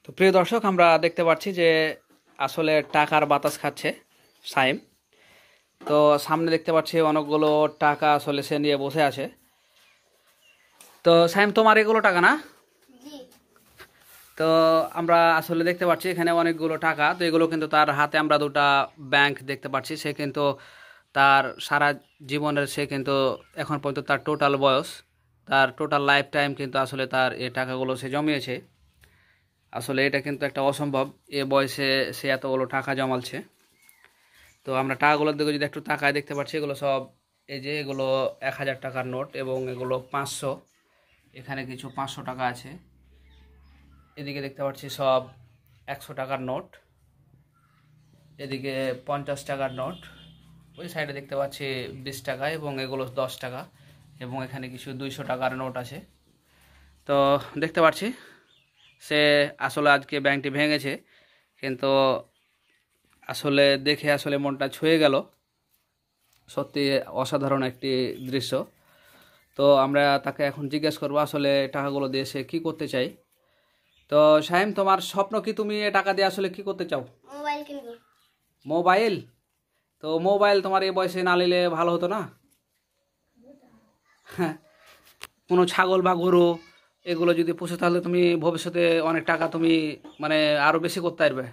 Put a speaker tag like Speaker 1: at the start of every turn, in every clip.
Speaker 1: তো প্রিয় দর্শক, আমরা দেখতে পাচ্ছি যে আসলে টাকার বাতাস খাচ্ছে সাইম। তো সামনে দেখতে পাচ্ছি অনেকগুলো টাকা আসলে সে নিয়ে বসে আছে। তো সাইম, তোমার এগুলো টাকা না? তো আমরা আসলে দেখতে পাচ্ছি এখানে অনেকগুলো টাকা। তো এগুলো কিন্তু তার হাতে আমরা দুটা ব্যাংক দেখতে পাচ্ছি। সে কিন্তু তার সারা জীবনের সে কিন্তু এখন পর্যন্ত তার টোটাল বয়স, তার টোটাল লাইফ টাইম কিন্তু আসলে তার এই টাকাগুলো সে জমিয়েছে। আসলে এটা কিন্তু একটা অসম্ভব, এ বয়সে সে এতগুলো টাকা জমালছে। তো আমরা টাকাগুলোর দিকে যদি একটু তাকায় দেখতে পাচ্ছি এগুলো সব, এই যে এগুলো 1000 টাকার নোট এবং এগুলো 500। এখানে কিছু 500 টাকা আছে। এদিকে দেখতে পাচ্ছি সব 100 টাকার নোট, এদিকে 50 টাকার নোট, ওই সাইডে দেখতে পাচ্ছি 20 টাকা এবং এগুলো 10 টাকা, এবং এখানে কিছু 200 টাকার নোট আছে। তো দেখতে পাচ্ছি সে আসলে আজকে ব্যাংকটি ভেঙেছে, কিন্তু আসলে দেখে আসলে মনটা ছুঁয়ে গেল। সত্যি অসাধারণ একটি দৃশ্য। তো আমরা তাকে এখন জিজ্ঞেস করবো আসলে টাকাগুলো দিয়ে সে কী করতে চাই। তো শাহিম, তোমার স্বপ্ন কি? তুমি এ টাকা দিয়ে আসলে কি করতে চাও?
Speaker 2: মোবাইল কিনবো।
Speaker 1: মোবাইল? তো মোবাইল তোমার এই বয়সে না নিলে ভালো হতো না? হ্যাঁ, কোনো ছাগল বা গরু এগুলো যদি পুষে তাহলে তুমি ভবিষ্যতে অনেক টাকা তুমি মানে আরও বেশি করতে পারবে।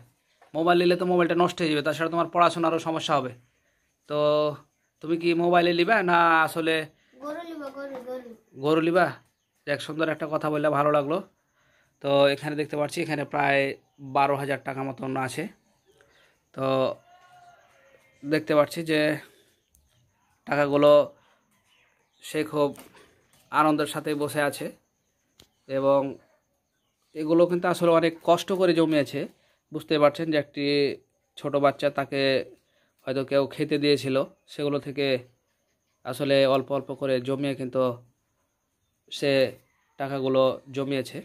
Speaker 1: মোবাইল নিলে তো মোবাইলটা নষ্ট হয়ে যাবে, তাছাড়া তোমার পড়াশোনারও সমস্যা হবে। তো তুমি কি মোবাইলে নিবা না আসলে
Speaker 2: গরু নিব, গরু গরু।
Speaker 1: গরু নিবা? এক সুন্দর একটা কথা বললে ভালো লাগলো। তো এখানে দেখতে পাচ্ছি এখানে প্রায় 12,000 টাকা মতন আছে। তো দেখতে পাচ্ছি যে টাকাগুলো সে খুব আনন্দের সাথে বসে আছে, এবং এগুলো কিন্তু আসলে অনেক কষ্ট করে জমিয়েছে। বুঝতে পারছেন যে একটি ছোট বাচ্চা তাকে হয়তো কেউ খেতে দিয়েছিল, সেগুলো থেকে আসলে অল্প অল্প করে জমিয়ে কিন্তু সে টাকাগুলো জমিয়েছে।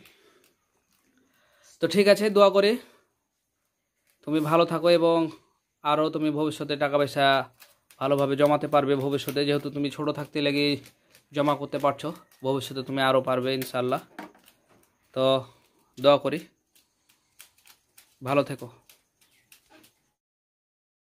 Speaker 1: তো ঠিক আছে, দোয়া করি তুমি ভালো থাকো এবং আরও তুমি ভবিষ্যতে টাকা পয়সা ভালোভাবে জমাতে পারবে। ভবিষ্যতে যেহেতু তুমি ছোট থাকতে লেগে জমা করতে পারছো, ভবিষ্যতে তুমি আরও পারবে ইনশাল্লাহ। তো দোয়া করি, ভালো থেকো।